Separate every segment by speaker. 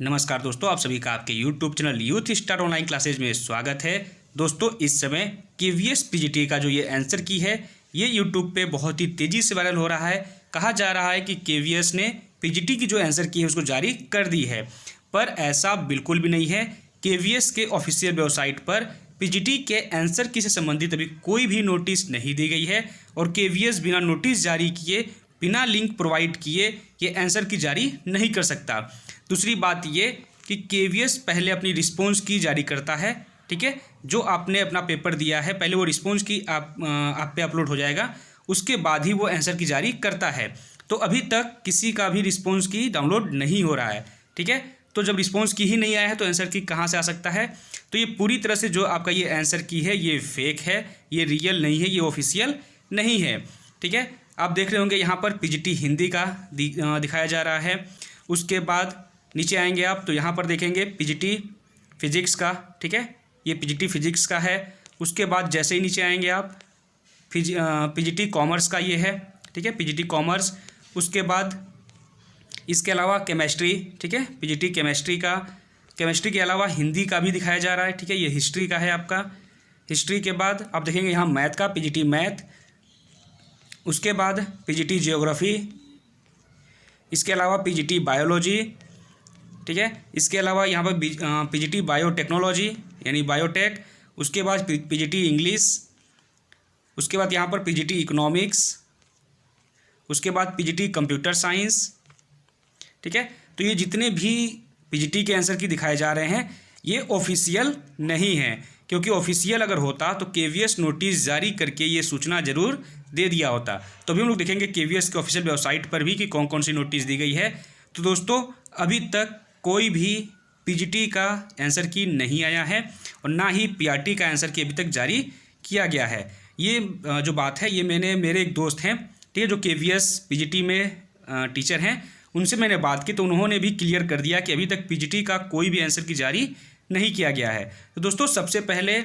Speaker 1: नमस्कार दोस्तों, आप सभी का आपके YouTube channel youth star online classes में स्वागत है। दोस्तों, इस समय KVS PGT का जो ये आंसर की है ये YouTube पे बहुत ही तेज़ी से वायरल हो रहा है। कहा जा रहा है कि KVS ने PGT की जो आंसर की है उसको जारी कर दी है, पर ऐसा बिल्कुल भी नहीं है। KVS के ऑफिशियल वेबसाइट पर PGT के आंसर की से संबंधित अभी कोई भी नोटिस नहीं दी गई है और KVS बिना नोटिस जारी किए, बिना लिंक प्रोवाइड किए ये आंसर की जारी नहीं कर सकता। दूसरी बात ये कि KVS पहले अपनी रिस्पॉन्स की जारी करता है, ठीक है। जो आपने अपना पेपर दिया है पहले वो रिस्पॉन्स की आप पे अपलोड हो जाएगा, उसके बाद ही वो आंसर की जारी करता है। तो अभी तक किसी का भी रिस्पॉन्स की डाउनलोड नहीं हो रहा है, ठीक है। तो जब रिस्पॉन्स की ही नहीं आया है तो आंसर की कहाँ से आ सकता है। तो ये पूरी तरह से जो आपका ये आंसर की है ये फेक है, ये रियल नहीं है, ये ऑफिशियल नहीं है, ठीक है। आप देख रहे होंगे यहाँ पर PGT हिंदी का दिखाया जा रहा है। उसके बाद नीचे आएंगे आप तो यहाँ पर देखेंगे PGT फिजिक्स का, ठीक है, ये PGT फिजिक्स का है। उसके बाद जैसे ही नीचे आएंगे आप PGT कॉमर्स का ये है, ठीक है, PGT कॉमर्स। उसके बाद इसके अलावा केमिस्ट्री, ठीक है, PGT केमिस्ट्री का, केमिस्ट्री के अलावा हिंदी का भी दिखाया जा रहा है, ठीक है, ये हिस्ट्री का है आपका। हिस्ट्री के बाद आप देखेंगे यहाँ मैथ का PGT मैथ। उसके बाद PGT जियोग्राफी, इसके अलावा PGT बायोलॉजी, ठीक है। इसके अलावा यहाँ पर PGT बायोटेक्नोलॉजी यानी बायोटेक। उसके बाद PGT इंग्लिश। उसके बाद यहाँ पर PGT इकोनॉमिक्स। उसके बाद PGT कंप्यूटर साइंस, ठीक है। तो ये जितने भी PGT के आंसर की दिखाए जा रहे हैं ये ऑफिशियल नहीं है, क्योंकि ऑफिशियल अगर होता तो KVS नोटिस जारी करके ये सूचना जरूर दे दिया होता। तो अभी हम लोग देखेंगे KVS के ऑफिशियल वेबसाइट पर भी कि कौन कौन सी नोटिस दी गई है। तो दोस्तों, अभी तक कोई भी PGT का आंसर की नहीं आया है और ना ही PRT का आंसर की अभी तक जारी किया गया है। ये जो बात है ये मेरे एक दोस्त हैं, ठीक है, जो KVS PGT में टीचर हैं, उनसे मैंने बात की तो उन्होंने भी क्लियर कर दिया कि अभी तक PGT का कोई भी आंसर की जारी नहीं किया गया है। तो दोस्तों, सबसे पहले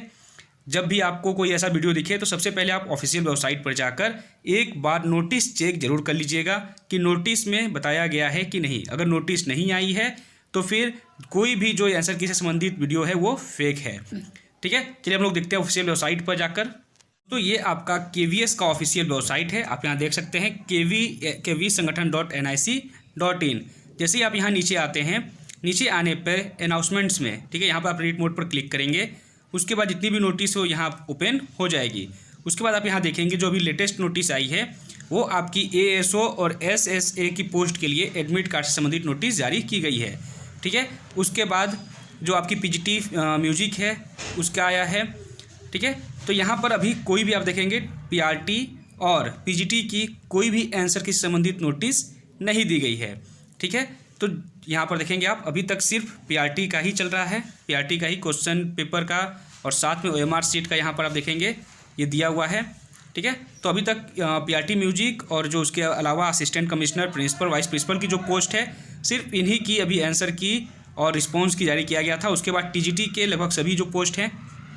Speaker 1: जब भी आपको कोई ऐसा वीडियो दिखे तो सबसे पहले आप ऑफिशियल वेबसाइट पर जाकर एक बार नोटिस चेक जरूर कर लीजिएगा कि नोटिस में बताया गया है कि नहीं। अगर नोटिस नहीं आई है तो फिर कोई भी जो आंसर की से संबंधित वीडियो है वो फेक है, ठीक है। चलिए हम लोग देखते हैं ऑफिशियल वेबसाइट पर जाकर। तो ये आपका KVS का ऑफिशियल वेबसाइट है, आप यहाँ देख सकते हैं kvsangathan.nic.in। जैसे ही आप यहाँ नीचे आते हैं, नीचे आने पर अनाउंसमेंट्स में, ठीक है, यहाँ पर आप रीड मोड पर क्लिक करेंगे। उसके बाद जितनी भी नोटिस हो यहाँ ओपन हो जाएगी। उसके बाद आप यहाँ देखेंगे जो अभी लेटेस्ट नोटिस आई है वो आपकी ASO और SSA की पोस्ट के लिए एडमिट कार्ड से संबंधित नोटिस जारी की गई है, ठीक है। उसके बाद जो आपकी PGT म्यूजिक है उसका आया है, ठीक है। तो यहाँ पर अभी कोई भी आप देखेंगे PRT और PGT की कोई भी आंसर की संबंधित नोटिस नहीं दी गई है, ठीक है। तो यहाँ पर देखेंगे आप अभी तक सिर्फ PRT का ही चल रहा है, PRT का ही क्वेश्चन पेपर का और साथ में OMR सीट का यहाँ पर आप देखेंगे ये दिया हुआ है, ठीक है। तो अभी तक PRT म्यूजिक और जो उसके अलावा assistant commissioner, principal, vice principal की जो पोस्ट है सिर्फ इन्हीं की अभी आंसर की और रिस्पॉन्स की जारी किया गया था। उसके बाद TGT के लगभग सभी जो पोस्ट हैं,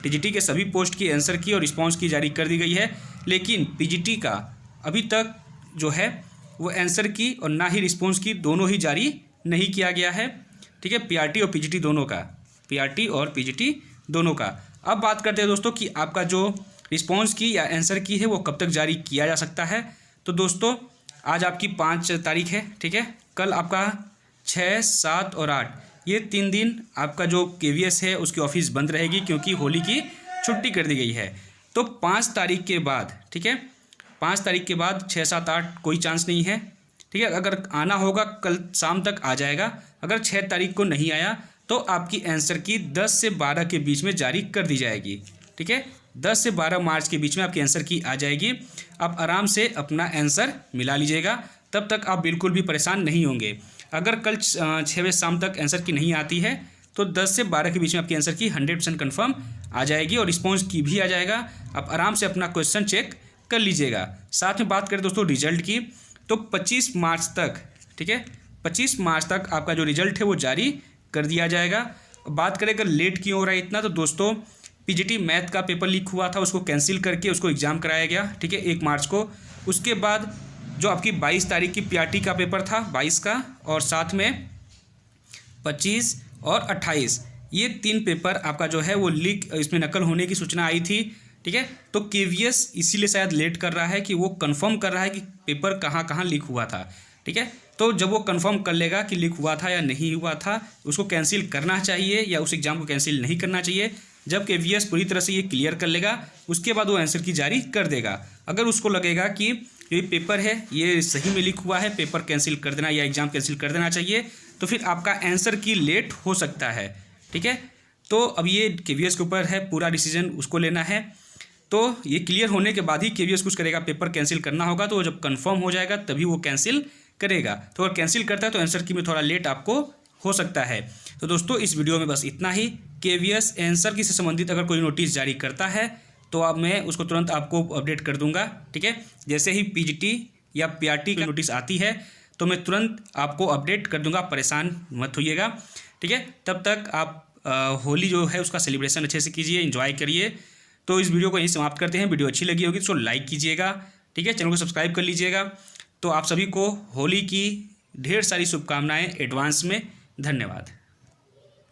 Speaker 1: TGT के सभी पोस्ट की आंसर की और रिस्पॉन्स की जारी कर दी गई है। लेकिन PGT का अभी तक जो है वो आंसर की और ना ही रिस्पॉन्स की दोनों ही जारी नहीं किया गया है, ठीक है। PRT और PGT दोनों का, PRT और PGT दोनों का। अब बात करते हैं दोस्तों कि आपका जो रिस्पॉन्स की या आंसर की है वो कब तक जारी किया जा सकता है। तो दोस्तों, आज आपकी 5 तारीख है, ठीक है। कल आपका 6, 7 और 8 ये 3 दिन आपका जो KVS है उसकी ऑफिस बंद रहेगी, क्योंकि होली की छुट्टी कर दी गई है। तो 5 तारीख के बाद, ठीक है, 5 तारीख के बाद 6, 7, 8 कोई चांस नहीं है, ठीक है। अगर आना होगा कल शाम तक आ जाएगा। अगर 6 तारीख को नहीं आया तो आपकी आंसर की 10 से 12 के बीच में जारी कर दी जाएगी, ठीक है। 10 से 12 मार्च के बीच में आपकी आंसर की आ जाएगी। आप आराम से अपना आंसर मिला लीजिएगा, तब तक आप बिल्कुल भी परेशान नहीं होंगे। अगर कल 6 बजे शाम तक आंसर की नहीं आती है तो 10 से 12 के बीच में आपकी आंसर की 100% कन्फर्म आ जाएगी और रिस्पॉन्स की भी आ जाएगा। आप आराम से अपना क्वेश्चन चेक कर लीजिएगा। साथ में बात करें दोस्तों रिजल्ट की, तो 25 मार्च तक, ठीक है, 25 मार्च तक आपका जो रिजल्ट है वो जारी कर दिया जाएगा। बात करें अगर लेट क्यों हो रहा है इतना, तो दोस्तों PGT मैथ का पेपर लीक हुआ था, उसको कैंसिल करके उसको एग्ज़ाम कराया गया, ठीक है, 1 मार्च को। उसके बाद जो आपकी 22 तारीख की PRT का पेपर था 22 का, और साथ में 25 और 28 ये 3 पेपर आपका जो है वो लीक, इसमें नकल होने की सूचना आई थी। ठीक है, तो केवीएस इसीलिए शायद लेट कर रहा है कि वो कंफर्म कर रहा है कि पेपर कहाँ कहाँ लीक हुआ था। ठीक है, तो जब वो कंफर्म कर लेगा कि लीक हुआ था या नहीं हुआ था, उसको कैंसिल करना चाहिए या उस एग्ज़ाम को कैंसिल नहीं करना चाहिए। जब केवीएस पूरी तरह से ये क्लियर कर लेगा उसके बाद वो आंसर की जारी कर देगा। अगर उसको लगेगा कि ये पेपर है ये सही में लीक हुआ है, पेपर कैंसिल कर देना या एग्ज़ाम कैंसिल कर देना चाहिए, तो फिर आपका आंसर की लेट हो सकता है। ठीक है, तो अब ये केवीएस के ऊपर है, पूरा डिसीजन उसको लेना है। तो ये क्लियर होने के बाद ही केवीएस कुछ करेगा, पेपर कैंसिल करना होगा तो जब कंफर्म हो जाएगा तभी वो कैंसिल करेगा। तो अगर कैंसिल करता है तो आंसर की में थोड़ा लेट आपको हो सकता है। तो दोस्तों इस वीडियो में बस इतना ही। केवीएस आंसर की से संबंधित अगर कोई नोटिस जारी करता है तो अब मैं उसको तुरंत आपको अपडेट कर दूंगा। ठीक है, जैसे ही पीजीटी या पीआरटी का नोटिस आती है तो मैं तुरंत आपको अपडेट कर दूंगा, परेशान मत होइएगा। ठीक है, तब तक आप होली जो है उसका सेलिब्रेशन अच्छे से कीजिए, एंजॉय करिए। तो इस वीडियो को यहीं समाप्त करते हैं। वीडियो अच्छी लगी होगी तो लाइक कीजिएगा। ठीक है, चैनल को सब्सक्राइब कर लीजिएगा। तो आप सभी को होली की ढेर सारी शुभकामनाएं एडवांस में। धन्यवाद।